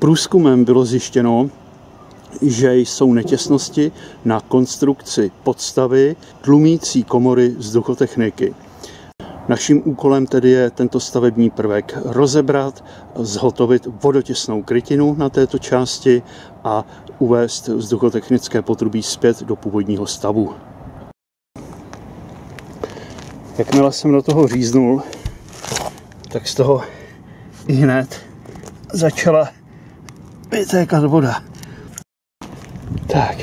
Průzkumem bylo zjištěno, že jsou netěsnosti na konstrukci podstavy tlumící komory vzduchotechniky. Naším úkolem tedy je tento stavební prvek rozebrat, zhotovit vodotěsnou krytinu na této části a uvést vzduchotechnické potrubí zpět do původního stavu. Jakmile jsem do toho říznul, tak z toho ihned začala vytékat voda. Tak,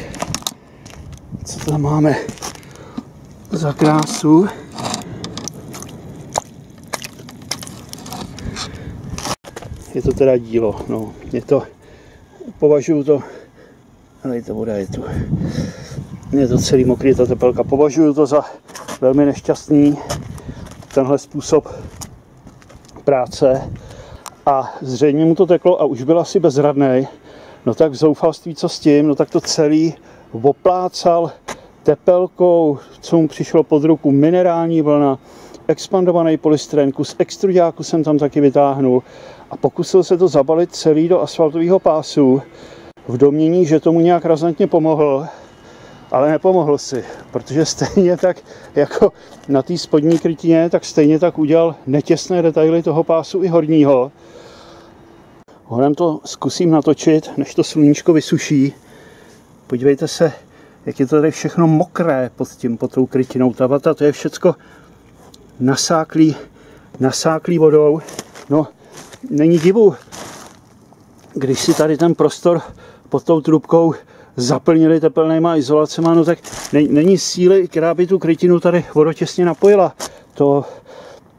co tam máme za krásu? Je to teda dílo, no, považuji to, ale ta voda je tu, je to celý mokrý, ta tepelka, považuji to za velmi nešťastný, tenhle způsob práce a zřejmě mu to teklo a už byl asi bezradnej, no tak v zoufalství, co s tím, no tak to celý oplácal tepelkou, co mu přišlo pod ruku, minerální vlna, expandovaný polystyren, kus extruďáku jsem tam taky vytáhnul a pokusil se to zabalit celý do asfaltového pásu v domnění, že tomu nějak razantně pomohl, ale nepomohl si, protože stejně tak jako na té spodní krytině, tak stejně tak udělal netěsné detaily toho pásu i horního. Honem to zkusím natočit, než to sluníčko vysuší. Podívejte se, jak je to tady všechno mokré pod tou krytinou. Ta vata, to je všecko nasáklý vodou. No, není divu, když si tady ten prostor pod tou trubkou zaplnili tepelnýma izolacema, no tak není síly, která by tu krytinu tady vodotěsně napojila. To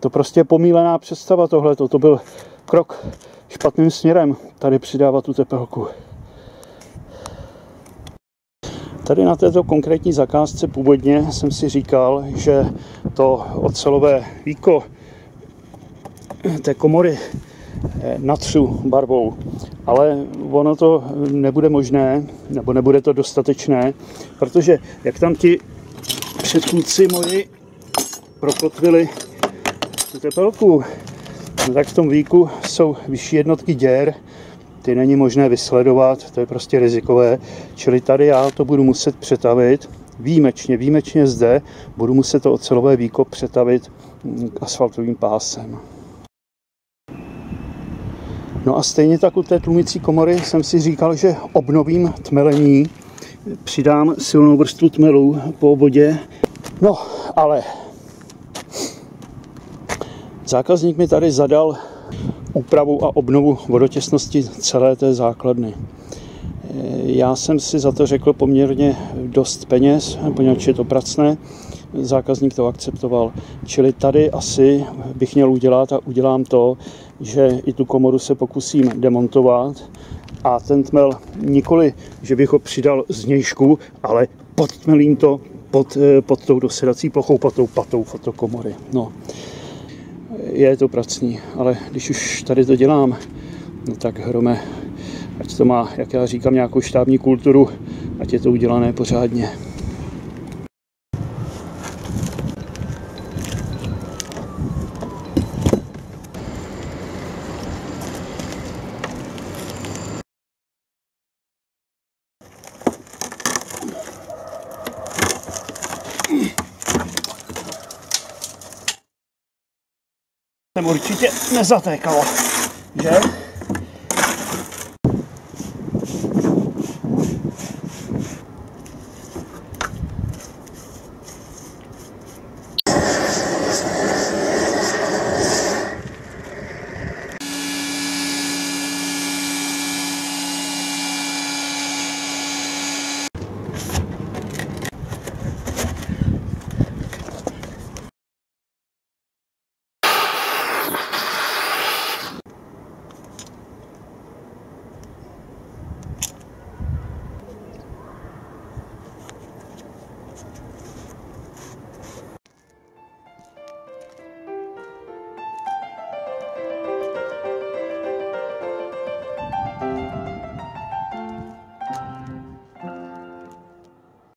prostě je pomílená představa tohleto. To byl krok špatným směrem, tady přidávat tu tepelku. Tady na této konkrétní zakázce původně jsem si říkal, že to ocelové víko té komory natřu barvou, ale ono to nebude možné, nebo nebude to dostatečné, protože jak tam ti předchůdci moji prokotvili tu tepelku, no tak v tom víku jsou vyšší jednotky děr, ty není možné vysledovat, to je prostě rizikové, čili tady já to budu muset přetavit, výjimečně zde, budu muset to ocelové víko přetavit asfaltovým pásem. No a stejně tak u té tlumící komory jsem si říkal, že obnovím tmelení, přidám silnou vrstvu tmelu po obvodě. No, ale zákazník mi tady zadal úpravu a obnovu vodotěsnosti celé té základny. Já jsem si za to řekl poměrně dost peněz, poněvadž je to pracné. Zákazník to akceptoval. Čili tady asi bych měl udělat a udělám to, že i tu komoru se pokusím demontovat a ten tmel nikoli, že bych ho přidal z nějšku, ale podtmelím to pod tou dosedací plochou, pod tou patou fotokomory. No, je to pracný, ale když už tady to dělám, no tak hrome, ať to má, jak já říkám, nějakou štábní kulturu, ať je to udělané pořádně. Jsem určitě nezatékalo, že?